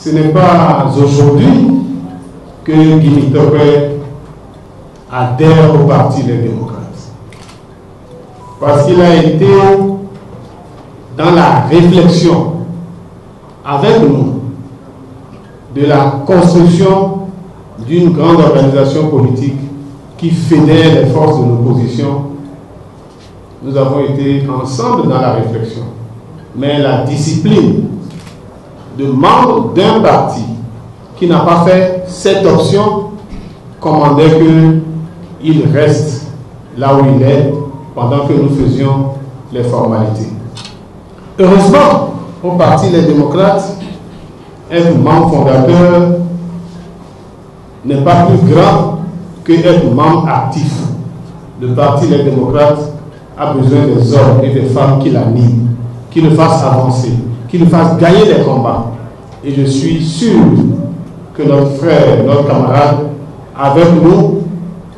ce n'est pas aujourd'hui que Guy Mitopé adhère au Parti des démocrates. Parce qu'il a été dans la réflexion avec nous de la construction d'une grande organisation politique qui fédère les forces de l'opposition. Nous avons été ensemble dans la réflexion. Mais la discipline de membre d'un parti qui n'a pas fait cette option commandait qu'il reste là où il est pendant que nous faisions les formalités. Heureusement, au Parti Les Démocrates, être membre fondateur n'est pas plus grand que être membre actif. Le Parti Les Démocrates a besoin des hommes et des femmes qui l'animent, qui le fassent avancer, qui le fassent gagner des combats. Et je suis sûr que notre frère, notre camarade, avec nous,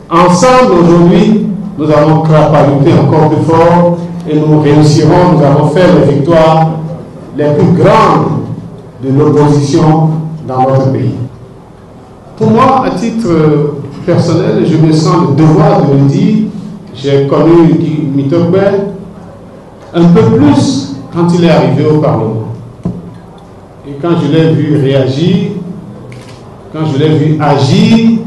ensemble aujourd'hui, nous allons crapahuter encore plus fort et nous réussirons, nous allons faire les victoires les plus grandes de l'opposition dans notre pays. Pour moi, à titre personnel, je me sens le devoir de le dire. J'ai connu Guy Mitopé un peu plus quand il est arrivé au Parlement. Et quand je l'ai vu réagir, quand je l'ai vu agir,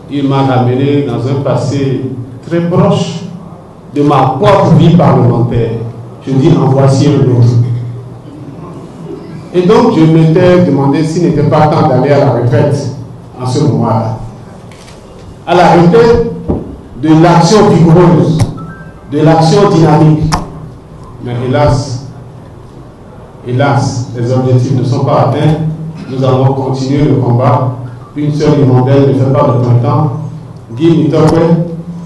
il m'a ramené dans un passé très proche de ma propre vie parlementaire. Je dis, en voici un autre. Et donc, je m'étais demandé s'il n'était pas temps d'aller à la retraite en ce moment-là. À la retraite de l'action vigoureuse, de l'action dynamique. Mais hélas, les objectifs ne sont pas atteints. Nous allons continuer le combat. Une seule hirondelle ne fait pas le printemps. Guy Mitopé,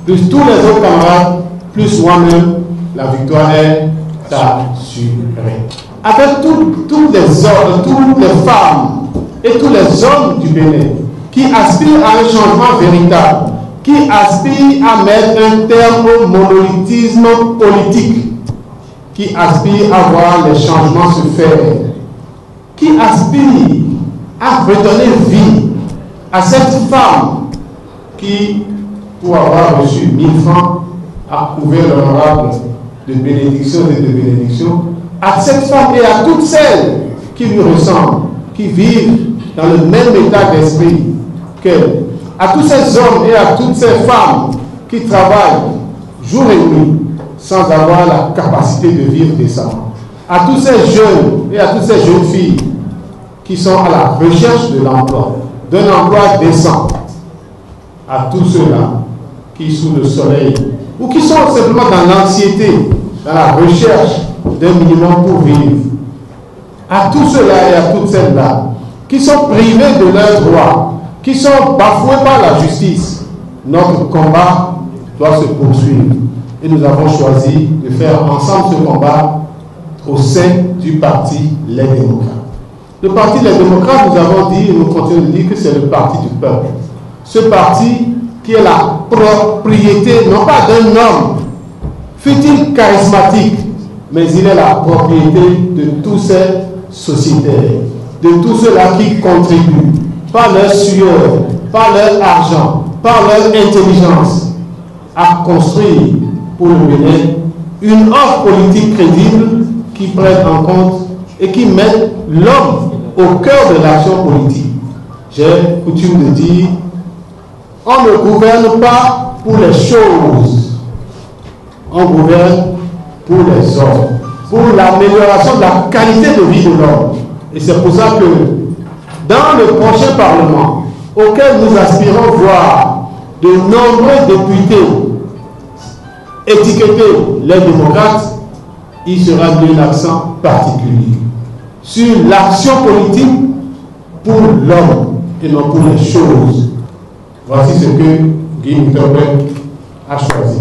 plus tous les autres camarades, plus moi-même, la victoire est assurée. Avec toutes les femmes et tous les hommes du Bénin qui aspirent à un changement véritable, qui aspirent à mettre un terme au monolithisme politique, qui aspirent à voir les changements se faire, qui aspirent à redonner vie à cette femme qui, pour avoir reçu 1000 francs, a couvert l'honorable de bénédiction et de bénédiction, à cette femme et à toutes celles qui lui ressemblent, qui vivent dans le même état d'esprit qu'elle, à tous ces hommes et à toutes ces femmes qui travaillent jour et nuit sans avoir la capacité de vivre décemment, à tous ces jeunes et à toutes ces jeunes filles qui sont à la recherche de l'emploi, d'un emploi décent, à tous ceux-là qui, sous le soleil, ou qui sont simplement dans l'anxiété, dans la recherche d'un minimum pour vivre, à tous ceux-là et à toutes celles-là qui sont privés de leurs droits, qui sont bafoués par la justice, notre combat doit se poursuivre. Et nous avons choisi de faire ensemble ce combat au sein du Parti Les Démocrates. Le Parti Les Démocrates, nous avons dit, et nous continuons de dire que c'est le parti du peuple. Ce parti qui est la propriété, non pas d'un homme, fut-il charismatique, mais il est la propriété de tous ces sociétaires, de tous ceux-là qui contribuent, par leur sueur, par leur argent, par leur intelligence, à construire pour le Bénin une offre politique crédible qui prenne en compte et qui mette l'homme au cœur de l'action politique. J'ai coutume de dire, on ne gouverne pas pour les choses, on gouverne pour les hommes, pour l'amélioration de la qualité de vie de l'homme. Et c'est pour ça que dans le prochain Parlement, auquel nous aspirons voir de nombreux députés étiquetés les démocrates, il sera mis l'accent particulier sur l'action politique pour l'homme et non pour les choses. Voici ce que Guy Mitopé a choisi.